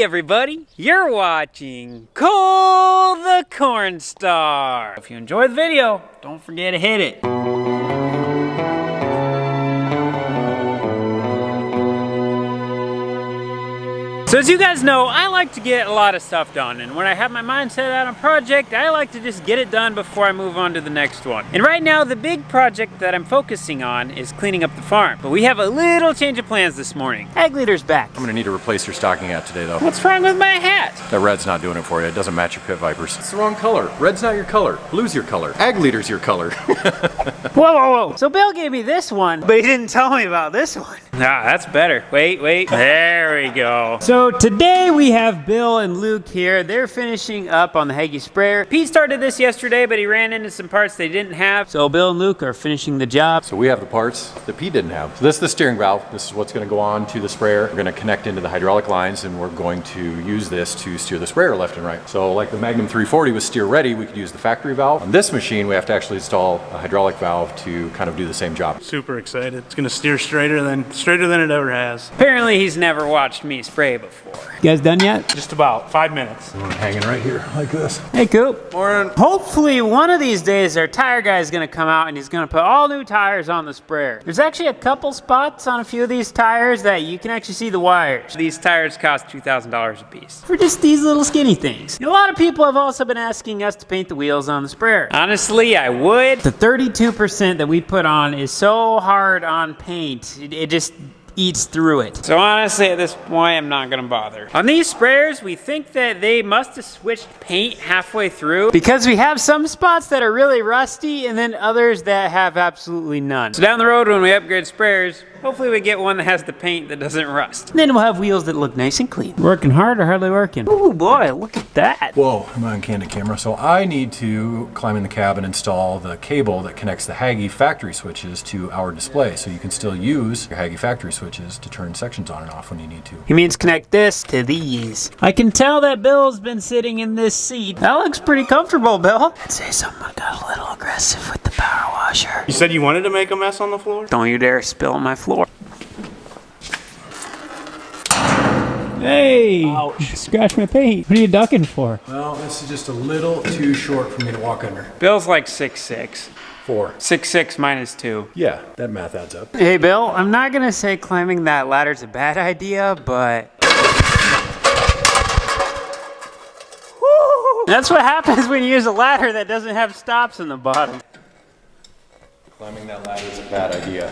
Hey everybody, you're watching Cole the Cornstar. If you enjoyed the video, don't forget to hit it. So as you guys know, I like to get a lot of stuff done, and when I have my mind set on a project, I like to just get it done before I move on to the next one. And right now, the big project that I'm focusing on is cleaning up the farm. But we have a little change of plans this morning. Agleader's back. I'm gonna need to replace your stocking hat today though. What's wrong with my hat? That red's not doing it for you. It doesn't match your pit vipers. It's the wrong color. Red's not your color. Blue's your color. Agleader's your color. Whoa. So Bill gave me this one, but he didn't tell me about this one. Ah, that's better. Wait. There we go. So today we have Bill and Luke here. They're finishing up on the Hagee sprayer. Pete started this yesterday, but he ran into some parts they didn't have. So Bill and Luke are finishing the job. So we have the parts that Pete didn't have. So this is the steering valve. This is what's gonna go on to the sprayer. We're gonna connect into the hydraulic lines, and we're going to use this to steer the sprayer left and right. So like the Magnum 340 was steer ready, we could use the factory valve. On this machine, we have to actually install a hydraulic valve to kind of do the same job. Super excited. It's gonna steer straighter than it ever has. Apparently he's never watched me spray before. You guys done yet? Just about 5 minutes. Hanging right here like this. Hey Coop. Morning. Hopefully one of these days our tire guy is gonna come out and he's gonna put all new tires on the sprayer. There's actually a couple spots on a few of these tires that you can actually see the wires. These tires cost $2,000 a piece for just these little skinny things. A lot of people have also been asking us to paint the wheels on the sprayer. Honestly, I would. The 32% that we put on is so hard on paint, it just eats through it. So honestly, at this point, I'm not gonna bother. On these sprayers, we think that they must have switched paint halfway through because we have some spots that are really rusty and then others that have absolutely none. So down the road when we upgrade sprayers, hopefully we get one that has the paint that doesn't rust. And then we'll have wheels that look nice and clean. Working hard or hardly working? Oh boy, look at that. Whoa, I'm on candid camera. So I need to climb in the cab and install the cable that connects the Hagee factory switches to our display. So you can still use your Hagee factory switches to turn sections on and off when you need to. He means connect this to these. I can tell that Bill's been sitting in this seat. That looks pretty comfortable, Bill. I'd say someone got a little aggressive with the power washer. You said you wanted to make a mess on the floor? Don't you dare spill on my floor. Hey! Ouch. Scratch my paint. What are you ducking for? Well, this is just a little too short for me to walk under. Bill's like 6'6". 4. 6'6" minus 2. Yeah, that math adds up. Hey Bill, I'm not gonna say climbing that ladder's a bad idea, but... Woo! That's what happens when you use a ladder that doesn't have stops in the bottom. Climbing that ladder is a bad idea.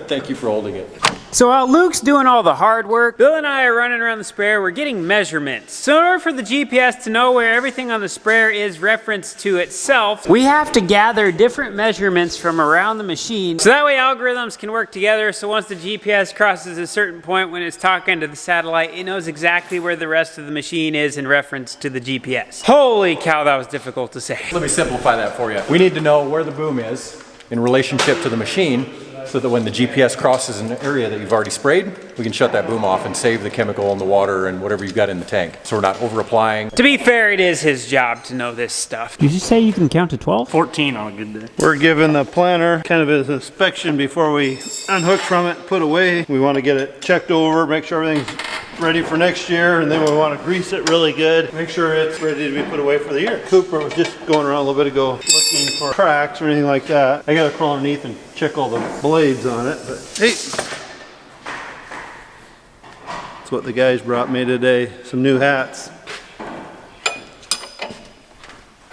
Thank you for holding it. So while Luke's doing all the hard work, Bill and I are running around the sprayer, we're getting measurements. So in order for the GPS to know where everything on the sprayer is referenced to itself, we have to gather different measurements from around the machine. So that way algorithms can work together, so once the GPS crosses a certain point when it's talking to the satellite, it knows exactly where the rest of the machine is in reference to the GPS. Holy cow, that was difficult to say. Let me simplify that for you. We need to know where the boom is in relationship to the machine, so that when the GPS crosses an area that you've already sprayed, we can shut that boom off and save the chemical and the water and whatever you've got in the tank. So we're not over applying. To be fair, it is his job to know this stuff. Did you say you can count to 12? 14 on a good day. We're giving the planter kind of an inspection before we unhook from it, put away. We want to get it checked over, make sure everything's ready for next year, and then we want to grease it really good, make sure it's ready to be put away for the year. Cooper was just going around a little bit ago looking for cracks or anything like that. I gotta crawl underneath and check all the blades on it, but hey, that's what the guys brought me today, some new hats.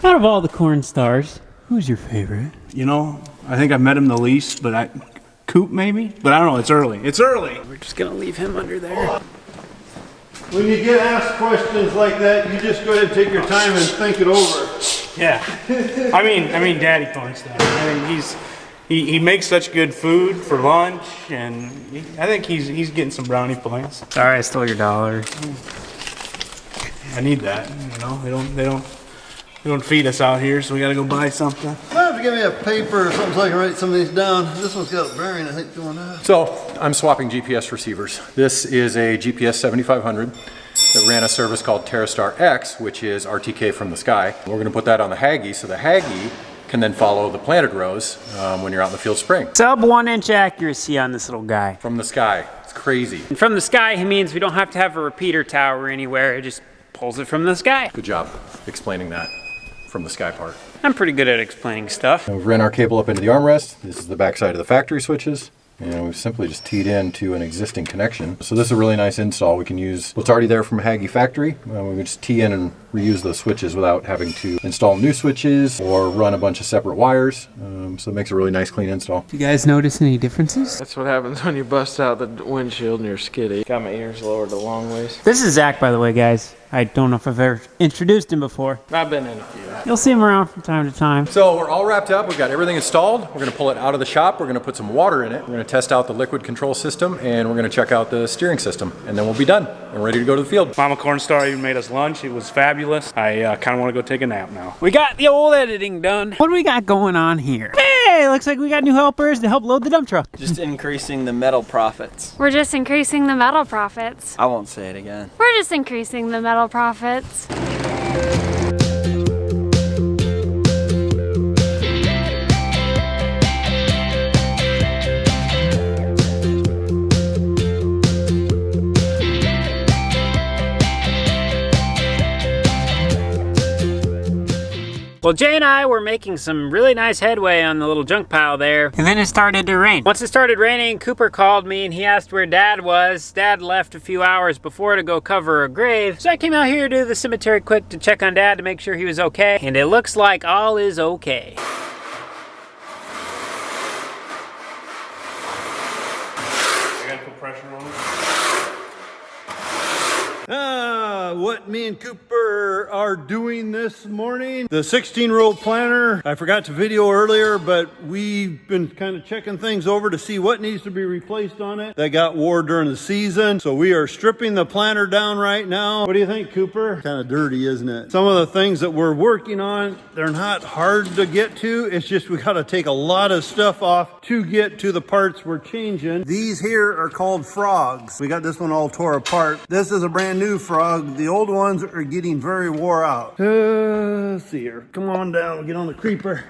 Out of all the Cornstars, who's your favorite? You know, I think I met him the least, but Coop maybe? But I don't know, it's early. It's early! We're just gonna leave him under there. When you get asked questions like that, you just go ahead and take your time and think it over. Yeah. I mean Daddy Cornstar. I mean, he makes such good food for lunch, and I think he's getting some brownie points. Sorry, I stole your dollar. I need that, you know. They don't feed us out here, so we gotta go buy something. Might have to give me a paper or something so I can write some of these down. This one's got a bearing, I think, going on. So I'm swapping GPS receivers. This is a GPS 7500 that ran a service called TerraStar X, which is RTK from the sky. We're gonna put that on the Hagee, so the Hagee can then follow the planted rows when you're out in the field spraying. Sub 1 inch accuracy on this little guy. From the sky. It's crazy. And from the sky, he means we don't have to have a repeater tower anywhere. It just pulls it from the sky. Good job explaining that from the sky part. I'm pretty good at explaining stuff. We've ran our cable up into the armrest. This is the back side of the factory switches. And we've simply just teed into an existing connection. So this is a really nice install. We can use what's already there from Haggy factory. We can just tee in and reuse those switches without having to install new switches or run a bunch of separate wires. So it makes a really nice, clean install. You guys notice any differences? That's what happens when you bust out the windshield and you're skiddy. Got my ears lowered a long ways. This is Zach, by the way, guys. I don't know if I've ever introduced him before. I've been in a few. You'll see him around from time to time. So we're all wrapped up. We've got everything installed. We're going to pull it out of the shop. We're going to put some water in it. We're going to test out the liquid control system, and we're going to check out the steering system, and then we'll be done and ready to go to the field. Mama Cornstar even made us lunch. It was fabulous. I kind of want to go take a nap now. We got the old editing done. What do we got going on here? Hey, looks like we got new helpers to help load the dump truck. Just increasing the metal profits. We're just increasing the metal profits. I won't say it again. We're just increasing the metal profits. Well, Jay and I were making some really nice headway on the little junk pile there, and then it started to rain. Once it started raining, Cooper called me and he asked where Dad was. Dad left a few hours before to go cover a grave, so I came out here to the cemetery quick to check on Dad to make sure he was okay, and it looks like all is okay. I gotta put pressure on it. What me and Cooper are doing this morning. The 16-row planter, I forgot to video earlier, but we've been kind of checking things over to see what needs to be replaced on it. That got wore during the season. So we are stripping the planter down right now. What do you think, Cooper? Kind of dirty, isn't it? Some of the things that we're working on, they're not hard to get to. It's just we got to take a lot of stuff off to get to the parts we're changing. These here are called frogs. We got this one all tore apart. This is a brand new frog. The old ones are getting very wore out. Let's see here. Come on down. Get on the creeper.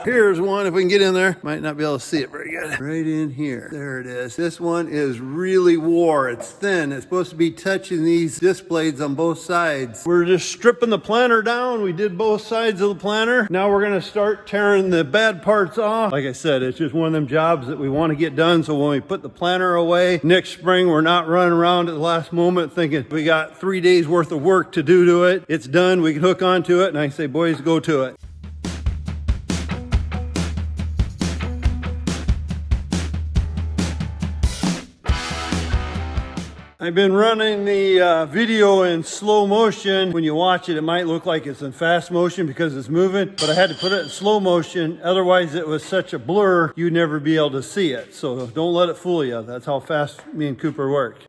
Here's one. If we can get in there. Might not be able to see it very good. Right in here. There it is. This one is really wore. It's thin. It's supposed to be touching these disc blades on both sides. We're just stripping the planter down. We did both sides of the planter. Now we're going to start tearing the bad parts off. Like I said, it's just one of them jobs that we want to get done. So when we put the planter away next spring, we're not running around at the last moment thinking we got 3 days worth of work to do to it. It's done. We can hook onto it. And I say, boys, go to it. I've been running the video in slow motion. When you watch it, it might look like it's in fast motion because it's moving, but I had to put it in slow motion. Otherwise, it was such a blur, you'd never be able to see it. So don't let it fool you. That's how fast me and Cooper work.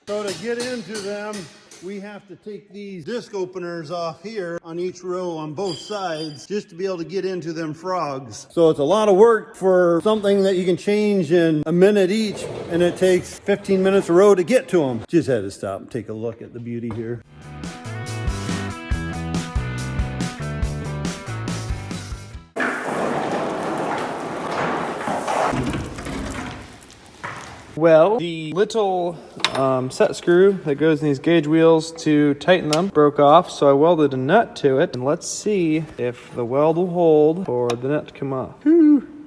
So to get into them, we have to take these disc openers off here on each row on both sides just to be able to get into them frogs. So it's a lot of work for something that you can change in a minute each, and it takes 15 minutes a row to get to them. Just had to stop and take a look at the beauty here. Well, the little set screw that goes in these gauge wheels to tighten them broke off, so I welded a nut to it. And let's see if the weld will hold for the nut to come off. Whew.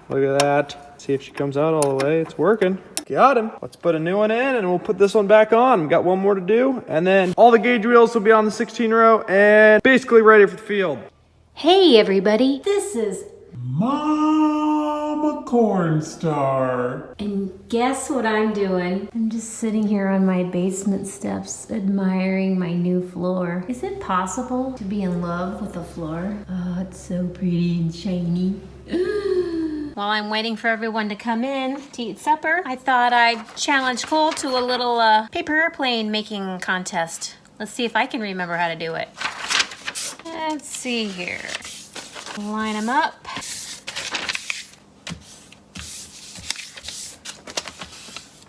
Look at that. See if she comes out all the way. It's working. Got him. Let's put a new one in and we'll put this one back on. We've got one more to do. And then all the gauge wheels will be on the 16 row and basically ready for the field. Hey everybody, this is Mama Cornstar. And guess what I'm doing? I'm just sitting here on my basement steps admiring my new floor. Is it possible to be in love with a floor? Oh, it's so pretty and shiny. While I'm waiting for everyone to come in to eat supper, I thought I'd challenge Cole to a little paper airplane making contest. Let's see if I can remember how to do it. Let's see here. Line them up.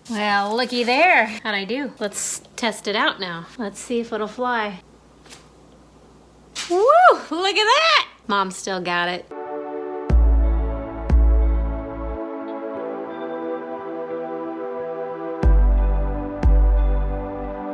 Well, looky there. How'd I do? Let's test it out now. Let's see if it'll fly. Woo! Look at that! Mom still got it.